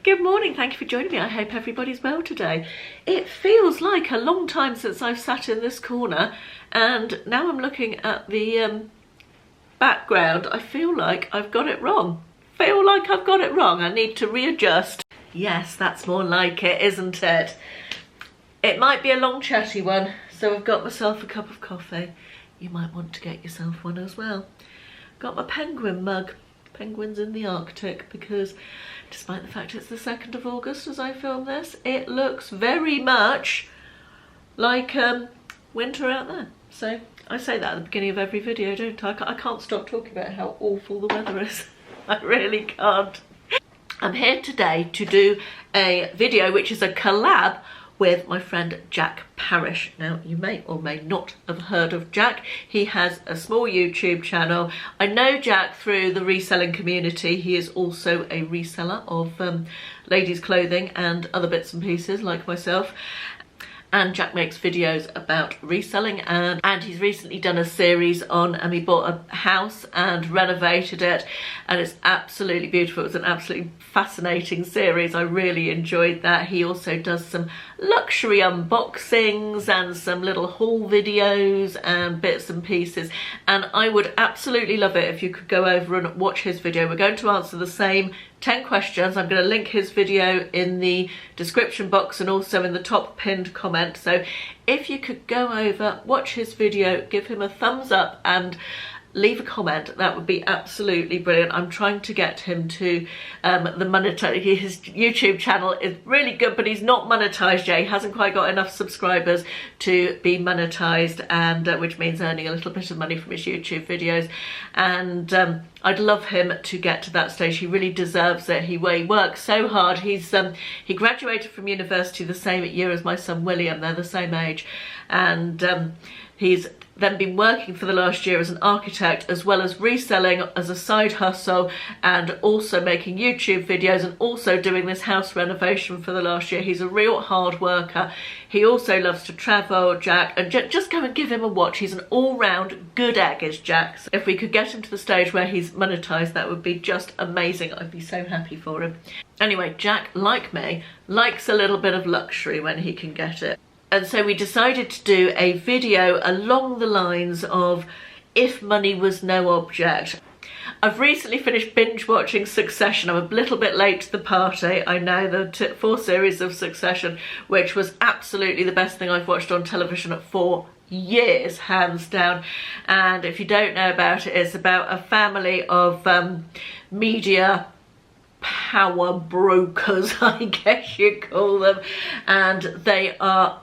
Good morning, thank you for joining me. I hope everybody's well today. It feels like a long time since I've sat in this corner, and now I'm looking at the background. I feel like I've got it wrong. I need to readjust. Yes, that's more like it, isn't it? It might be a long chatty one, so I've got myself a cup of coffee. You might want to get yourself one as well. Got my penguin mug. Penguins in the Arctic, because despite the fact it's the 2nd of August as I film this, it looks very much like winter out there. So I say that at the beginning of every video, don't I? I can't stop talking about how awful the weather is. I really can't. I'm here today to do a video which is a collab with my friend Jack Parrish. Now, you may or may not have heard of Jack. He has a small YouTube channel. I know Jack through the reselling community. He is also a reseller of ladies' clothing and other bits and pieces like myself. And Jack makes videos about reselling, and he's recently done a series on, he bought a house and renovated it, and it's absolutely beautiful. It's an absolutely fascinating series. I really enjoyed that. He also does some luxury unboxings and some little haul videos and bits and pieces, and I would absolutely love it if you could go over and watch his video. We're going to answer the same 10 questions. I'm going to link his video in the description box and also in the top pinned comment. So if you could go over, watch his video, give him a thumbs up and leave a comment, that would be absolutely brilliant. I'm trying to get him to the monetize. His YouTube channel is really good, but he's not monetized yet. He hasn't quite got enough subscribers to be monetized, and which means earning a little bit of money from his YouTube videos. And I'd love him to get to that stage. He really deserves it. He works so hard. He graduated from university the same year as my son William. They're the same age, and he's then been working for the last year as an architect, as well as reselling as a side hustle, and also making YouTube videos, and also doing this house renovation for the last year. He's a real hard worker. He also loves to travel, Jack, and just go and give him a watch. He's an all-round good egg, is Jack. So if we could get him to the stage where he's monetized, that would be just amazing. I'd be so happy for him. Anyway, Jack, like me, likes a little bit of luxury when he can get it. And so we decided to do a video along the lines of if money was no object. I've recently finished binge watching Succession. I'm a little bit late to the party. I know, the 4 series of Succession, which was absolutely the best thing I've watched on television for years, hands down. And if you don't know about it, it's about a family of media power brokers, I guess you call them, and they are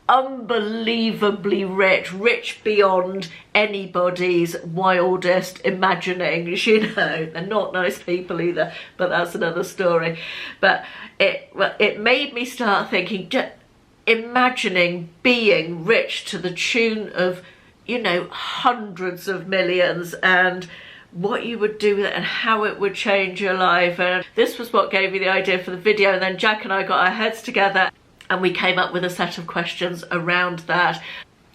unbelievably rich beyond anybody's wildest imaginings. You know, they're not nice people either, but that's another story. But it made me start thinking, just imagining being rich to the tune of, you know, hundreds of millions, and what you would do with it and how it would change your life. And this was what gave me the idea for the video, and then Jack and I got our heads together and we came up with a set of questions around that,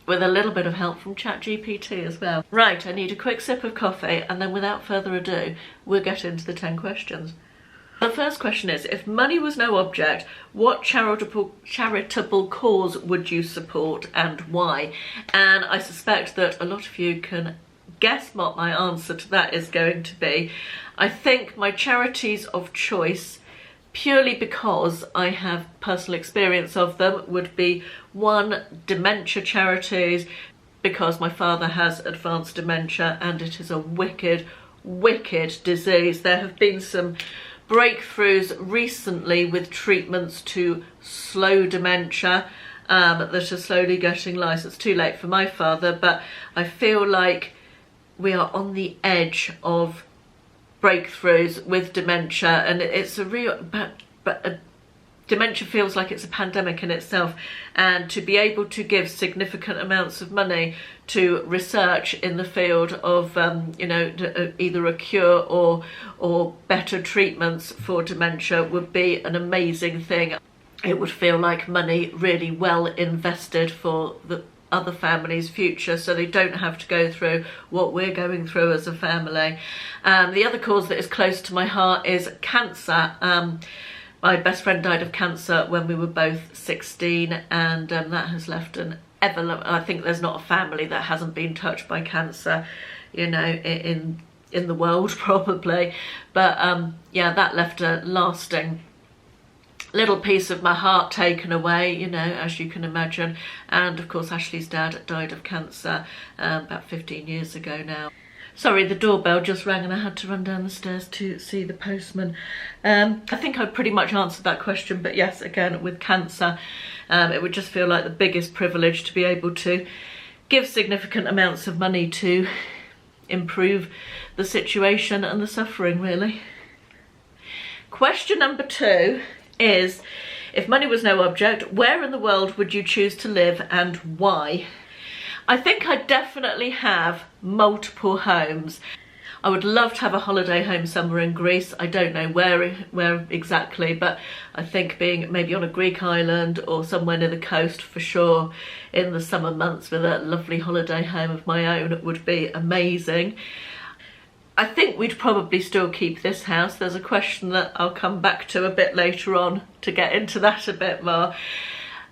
with a little bit of help from ChatGPT as well. Right, I need a quick sip of coffee, and then without further ado, we'll get into the 10 questions. The first question is, if money was no object, what charitable cause would you support and why? And I suspect that a lot of you can guess what my answer to that is going to be. I think my charities of choice, purely because I have personal experience of them, would be 1, dementia charities, because my father has advanced dementia and it is a wicked disease. There have been some breakthroughs recently with treatments to slow dementia that are slowly getting licensed. Too late for my father, but I feel like we are on the edge of breakthroughs with dementia, and it's a real, but dementia feels like it's a pandemic in itself, and to be able to give significant amounts of money to research in the field of you know, either a cure or better treatments for dementia would be an amazing thing. It would feel like money really well invested for the other families' future, so they don't have to go through what we're going through as a family. The other cause that is close to my heart is cancer. My best friend died of cancer when we were both 16, and that has left an I think there's not a family that hasn't been touched by cancer, you know, in the world probably. But yeah, that left a lasting little piece of my heart taken away, you know, as you can imagine. And of course Ashley's dad died of cancer about 15 years ago now. Sorry, the doorbell just rang and I had to run down the stairs to see the postman. I think I pretty much answered that question, but yes, again, with cancer, it would just feel like the biggest privilege to be able to give significant amounts of money to improve the situation and the suffering, really. Question number 2 is, if money was no object, where in the world would you choose to live and why? I think I definitely have multiple homes. I would love to have a holiday home somewhere in Greece. I don't know where exactly, but I think being maybe on a Greek island or somewhere near the coast for sure in the summer months with a lovely holiday home of my own would be amazing. I think we'd probably still keep this house. There's a question that I'll come back to a bit later on to get into that a bit more.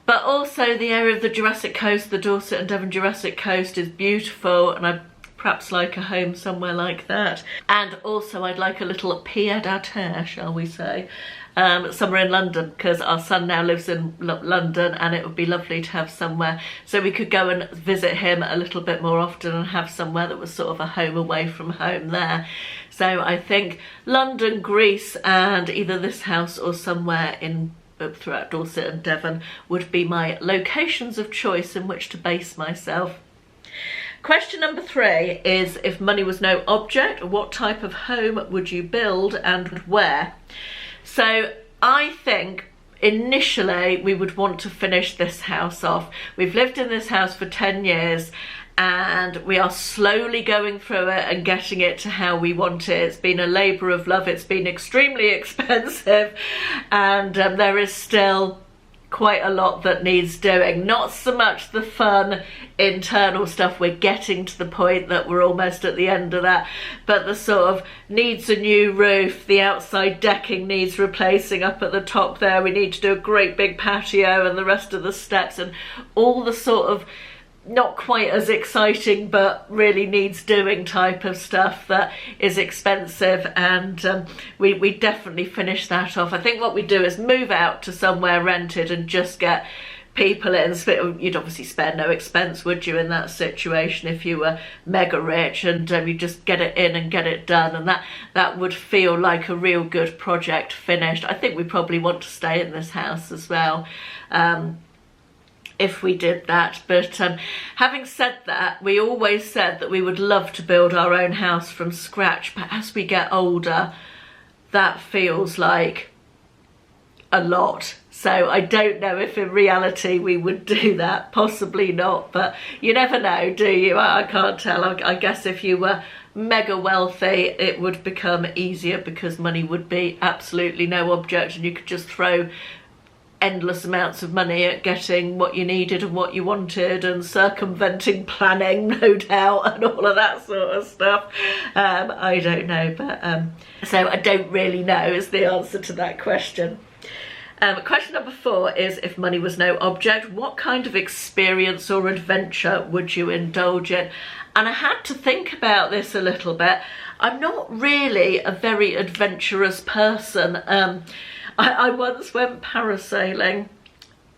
But also the area of the Jurassic Coast, the Dorset and Devon Jurassic Coast is beautiful, and I'd perhaps like a home somewhere like that. And also I'd like a little pied-à-terre, shall we say, somewhere in London, because our son now lives in London, and it would be lovely to have somewhere so we could go and visit him a little bit more often and have somewhere that was sort of a home away from home there. So I think London, Greece, and either this house or somewhere in throughout Dorset and Devon would be my locations of choice in which to base myself. Question number 3 is, if money was no object, what type of home would you build and where? So I think initially we would want to finish this house off. We've lived in this house for 10 years and we are slowly going through it and getting it to how we want it. It's been a labour of love. It's been extremely expensive, and there is still quite a lot that needs doing. Not so much the fun internal stuff, we're getting to the point that we're almost at the end of that, but the sort of needs a new roof, the outside decking needs replacing up at the top there, we need to do a great big patio and the rest of the steps, and all the sort of not quite as exciting but really needs doing type of stuff that is expensive, and we definitely finish that off. I think what we do is move out to somewhere rented and just get people in. You'd obviously spare no expense, would you, in that situation if you were mega rich, and you just get it in and get it done, and that would feel like a real good project finished. I think we probably want to stay in this house as well, if we did that. But having said that, we always said that we would love to build our own house from scratch, but as we get older that feels like a lot. So I don't know if in reality we would do that, possibly not, but you never know, do you? I can't tell. I guess if you were mega wealthy it would become easier because money would be absolutely no object and you could just throw endless amounts of money at getting what you needed and what you wanted and circumventing planning, no doubt, and all of that sort of stuff. I don't know, but so I don't really know is the answer to that question. Question number 4 is, if money was no object, what kind of experience or adventure would you indulge in? And I had to think about this a little bit. I'm not really a very adventurous person. I once went parasailing,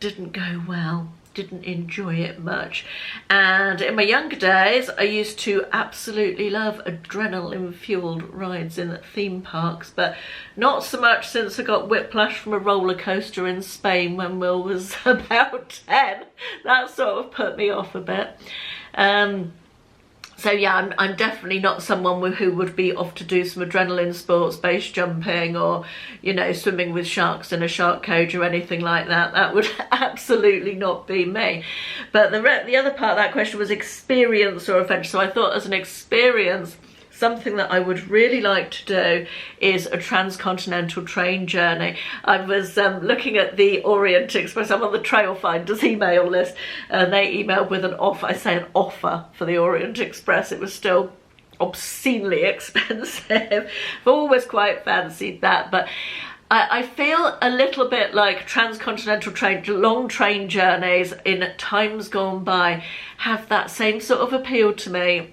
didn't go well, didn't enjoy it much, and in my younger days I used to absolutely love adrenaline fueled rides in theme parks, but not so much since I got whiplash from a roller coaster in Spain when Will was about 10. That sort of put me off a bit. So yeah, I'm definitely not someone who would be off to do some adrenaline sports, base jumping, or, you know, swimming with sharks in a shark cage or anything like that. That would absolutely not be me. But the other part of that question was experience or adventure. So I thought as an experience, something that I would really like to do is a transcontinental train journey. I was looking at the Orient Express. I'm on the Trailfinders email list, and they emailed with an offer. I say an offer for the Orient Express. It was still obscenely expensive. I've always quite fancied that, but I feel a little bit like transcontinental train, long train journeys in times gone by have that same sort of appeal to me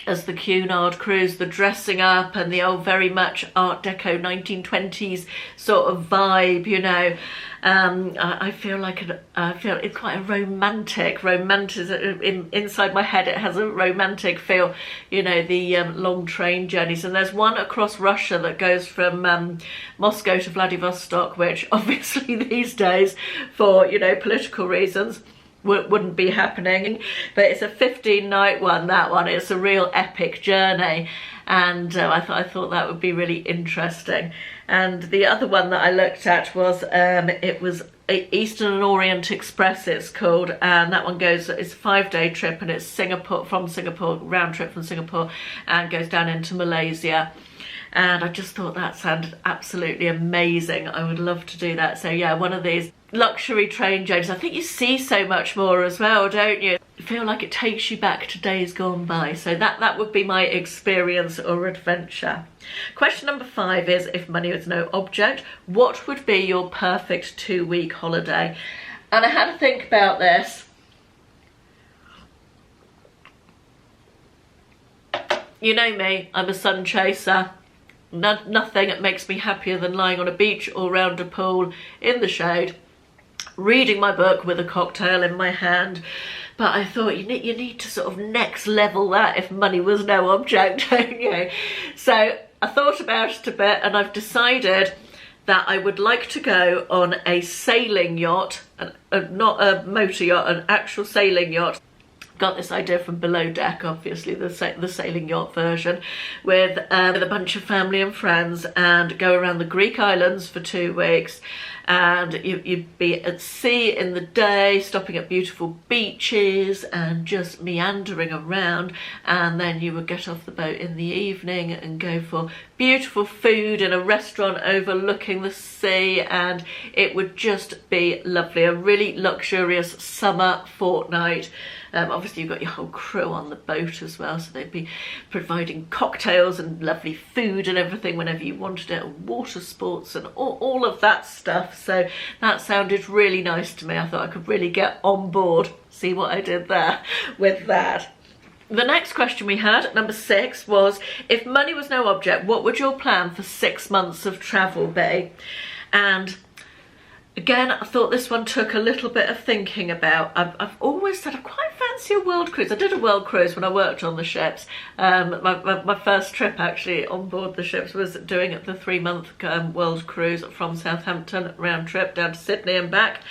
as the Cunard cruise, the dressing up and the old very much Art Deco 1920s sort of vibe, you know. I feel like it's quite a romantic inside my head. It has a romantic feel, you know, the long train journeys. And there's one across Russia that goes from Moscow to Vladivostok, which obviously these days, for, you know, political reasons, wouldn't be happening, but it's a 15-night one. That one, it's a real epic journey, and I thought that would be really interesting. And the other one that I looked at was it was Eastern and Orient Express, it's called, and that one goes, it's a 5-day trip, and it's Singapore, round trip from Singapore, and goes down into Malaysia. And I just thought that sounded absolutely amazing. I would love to do that. So yeah, one of these luxury train journeys. I think you see so much more as well, don't you? You feel like it takes you back to days gone by. So that would be my experience or adventure. Question number 5 is, if money was no object, what would be your perfect 2-week holiday? And I had to think about this. You know me, I'm a sun chaser. Nothing makes me happier than lying on a beach or round a pool in the shade, reading my book with a cocktail in my hand. But I thought you need to sort of next level that if money was no object, don't you? So I thought about it a bit, and I've decided that I would like to go on a sailing yacht, not a motor yacht, an actual sailing yacht. Got this idea from Below Deck, obviously, the sailing yacht version, with a bunch of family and friends, and go around the Greek islands for 2 weeks. And you'd be at sea in the day, stopping at beautiful beaches and just meandering around, and then you would get off the boat in the evening and go for beautiful food in a restaurant overlooking the sea, and it would just be lovely. A really luxurious summer fortnight. Obviously you've got your whole crew on the boat as well, so they'd be providing cocktails and lovely food and everything whenever you wanted it, and water sports and all of that stuff. So that sounded really nice to me. I thought I could really get on board. See what I did there with that. The next question we had, number 6, was, if money was no object, what would your plan for 6 months of travel be? And again, I thought this one took a little bit of thinking about. I've always said I quite fancy a world cruise. I did a world cruise when I worked on the ships. My first trip actually on board the ships was doing the 3-month world cruise from Southampton, round trip down to Sydney and back.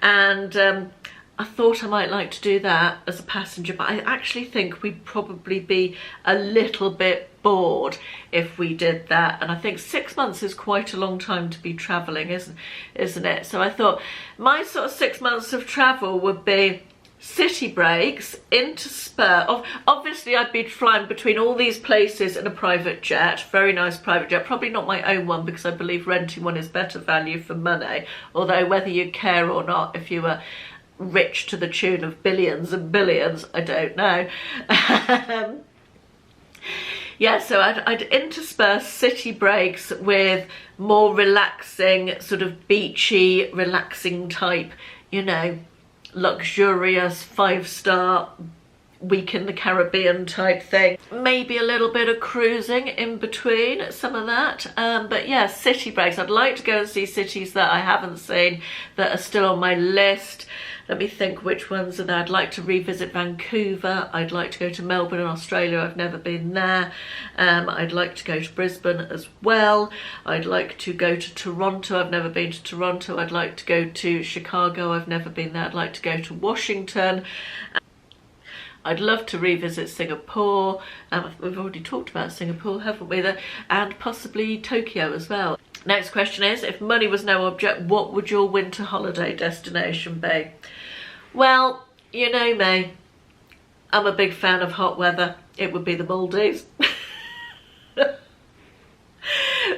And I thought I might like to do that as a passenger, but I actually think we'd probably be a little bit bored if we did that. And I think 6 months is quite a long time to be travelling, isn't it? So I thought my sort of 6 months of travel would be city breaks, intersperse. Obviously I'd be flying between all these places in a private jet, very nice private jet, probably not my own one, because I believe renting one is better value for money, although whether you care or not, if you were rich to the tune of billions and billions, I don't know. Yeah, so I'd intersperse city breaks with more relaxing, sort of beachy, relaxing type, you know, luxurious 5-star week in the Caribbean type thing. Maybe a little bit of cruising in between some of that, but yeah, city breaks. I'd like to go and see cities that I haven't seen that are still on my list. Let me think which ones are there. I'd like to revisit Vancouver. I'd like to go to Melbourne in Australia. I've never been there. I'd like to go to Brisbane as well. I'd like to go to Toronto. I've never been to Toronto. I'd like to go to Chicago. I've never been there. I'd like to go to Washington. I'd love to revisit Singapore. We've already talked about Singapore, haven't we? And possibly Tokyo as well. Next question is, if money was no object, what would your winter holiday destination be? Well, you know me, I'm a big fan of hot weather. It would be the Maldives.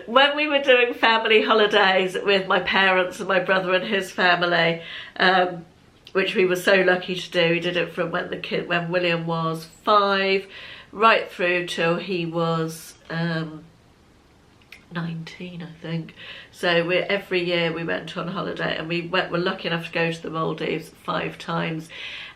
When we were doing family holidays with my parents and my brother and his family, which we were so lucky to do, we did it from when William was 5 right through till he was 19, I think. So every year we went on holiday, and we're lucky enough to go to the Maldives 5 times.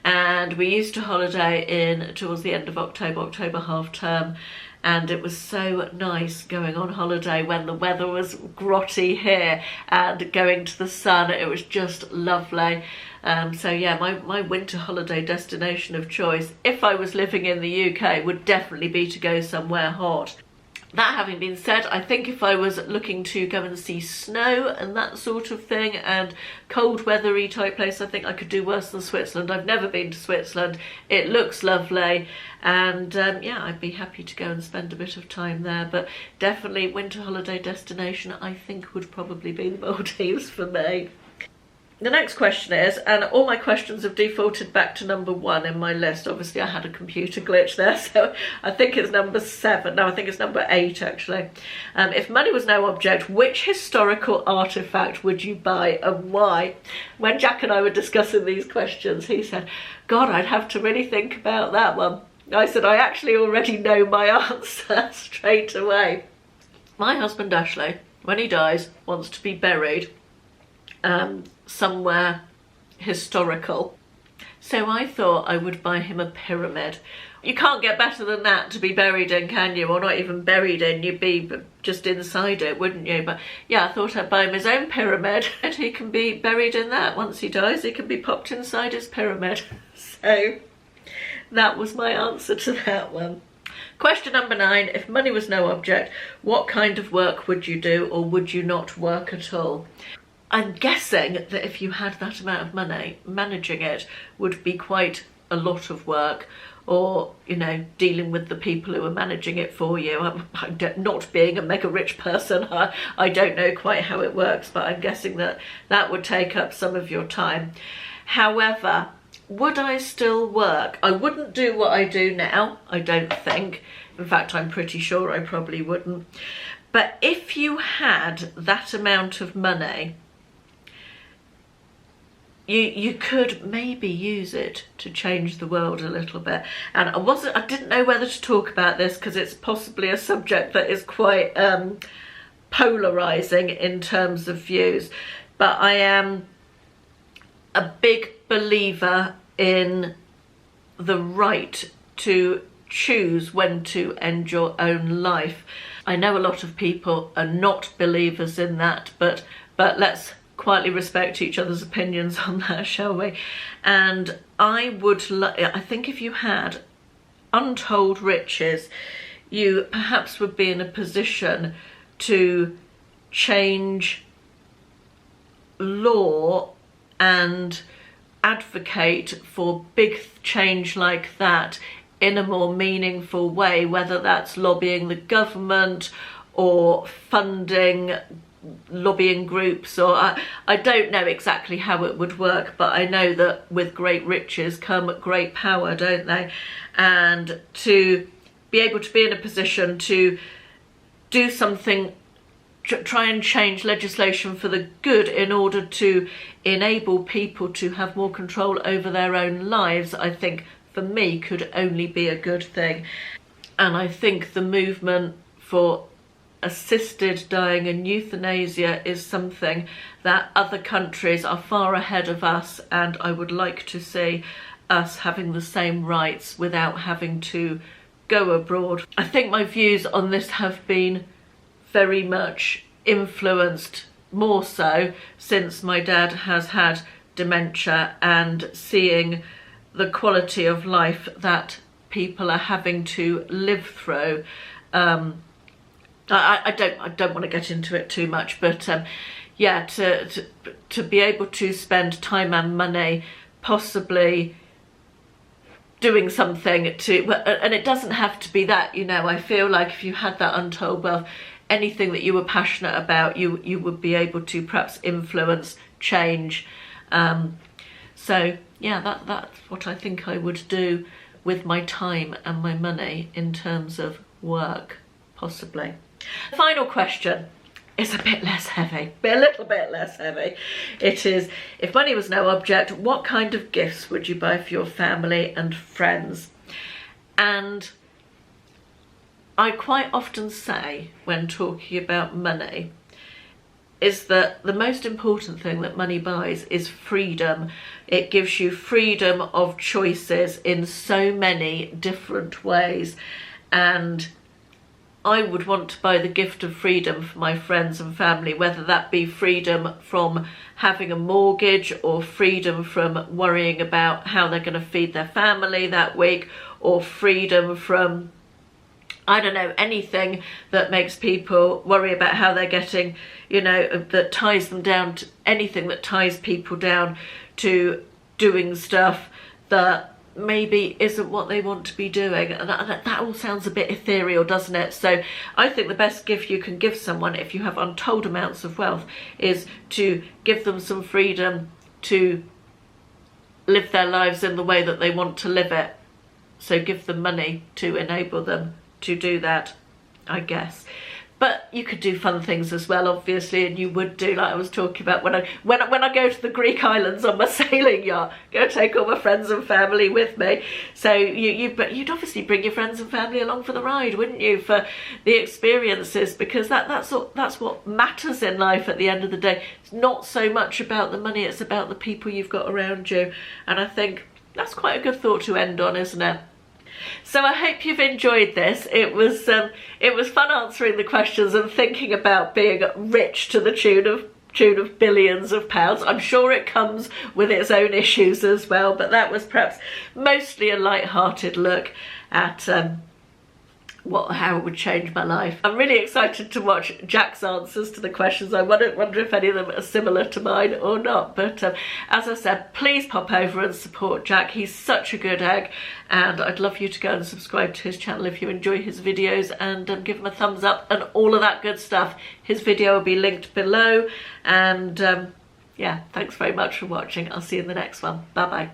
And we used to holiday in towards the end of October half term, and it was so nice going on holiday when the weather was grotty here and going to the sun. It was just lovely. So yeah, my winter holiday destination of choice, if I was living in the UK, would definitely be to go somewhere hot. That having been said, I think if I was looking to go and see snow and that sort of thing, and cold weathery type place, I think I could do worse than Switzerland. I've never been to Switzerland. It looks lovely, and yeah, I'd be happy to go and spend a bit of time there. But definitely winter holiday destination, I think, would probably be the Maldives for me. The next question is, and all my questions have defaulted back to number 1 in my list. Obviously I had a computer glitch there, so I think it's number 7. No, I think it's number 8 actually. If money was no object, which historical artefact would you buy and why? When Jack and I were discussing these questions, he said, God, I'd have to really think about that one. I said, I actually already know my answer straight away. My husband Ashley, when he dies, wants to be buried somewhere historical. So I thought I would buy him a pyramid. You can't get better than that to be buried in, can you? Or not even buried in, you'd be just inside it, wouldn't you? But yeah, I thought I'd buy him his own pyramid and he can be buried in that. Once he dies, he can be popped inside his pyramid. So that was my answer to that one. Question number 9, if money was no object, what kind of work would you do, or would you not work at all? I'm guessing that if you had that amount of money, managing it would be quite a lot of work, or, you know, dealing with the people who are managing it for you. I'm not being a mega rich person, I don't know quite how it works, but I'm guessing that that would take up some of your time. However, would I still work? I wouldn't do what I do now, I don't think. In fact, I'm pretty sure I probably wouldn't. But if you had that amount of money, you could maybe use it to change the world a little bit. And I didn't know whether to talk about this because it's possibly a subject that is quite polarizing in terms of views, but I am a big believer in the right to choose when to end your own life. I know a lot of people are not believers in that, but let's quietly respect each other's opinions on that, shall we? And I think if you had untold riches, you perhaps would be in a position to change law and advocate for big change like that in a more meaningful way, whether that's lobbying the government or funding lobbying groups, or I don't know exactly how it would work, but I know that with great riches come great power, don't they? And to be able to be in a position to do something, try and change legislation for the good in order to enable people to have more control over their own lives, I think for me could only be a good thing. And I think the movement for assisted dying and euthanasia is something that other countries are far ahead of us, and I would like to see us having the same rights without having to go abroad. I think my views on this have been very much influenced, more so since my dad has had dementia, and seeing the quality of life that people are having to live through. I don't want to get into it too much, but yeah, to be able to spend time and money possibly doing something to, and it doesn't have to be that, you know, I feel like if you had that untold wealth, anything that you were passionate about, you would be able to perhaps influence change. So yeah, that's what I think I would do with my time and my money in terms of work, possibly. The final question is a bit less heavy, a little bit less heavy. It is, if money was no object, what kind of gifts would you buy for your family and friends? And I quite often say when talking about money is that the most important thing that money buys is freedom. It gives you freedom of choices in so many different ways, and I would want to buy the gift of freedom for my friends and family, whether that be freedom from having a mortgage or freedom from worrying about how they're going to feed their family that week, or freedom from, I don't know, anything that makes people worry about how they're getting, you know, that ties them down to anything that ties people down to doing stuff that maybe isn't what they want to be doing. And that all sounds a bit ethereal, doesn't it? So I think the best gift you can give someone if you have untold amounts of wealth is to give them some freedom to live their lives in the way that they want to live it. So give them money to enable them to do that, I guess. But you could do fun things as well, obviously, and you would do, like I was talking about, when I go to the Greek islands on my sailing yacht, go take all my friends and family with me. So but you'd obviously bring your friends and family along for the ride, wouldn't you, for the experiences, because that's what matters in life at the end of the day. It's not so much about the money, it's about the people you've got around you. And I think that's quite a good thought to end on, isn't it? So I hope you've enjoyed this. It was fun answering the questions and thinking about being rich to the tune of billions of pounds. I'm sure it comes with its own issues as well, but that was perhaps mostly a light-hearted look at how it would change my life. I'm really excited to watch Jack's answers to the questions. I wonder if any of them are similar to mine or not. But as I said, please pop over and support Jack. He's such a good egg, and I'd love you to go and subscribe to his channel if you enjoy his videos, and give him a thumbs up and all of that good stuff. His video will be linked below, and yeah, thanks very much for watching. I'll see you in the next one. Bye bye.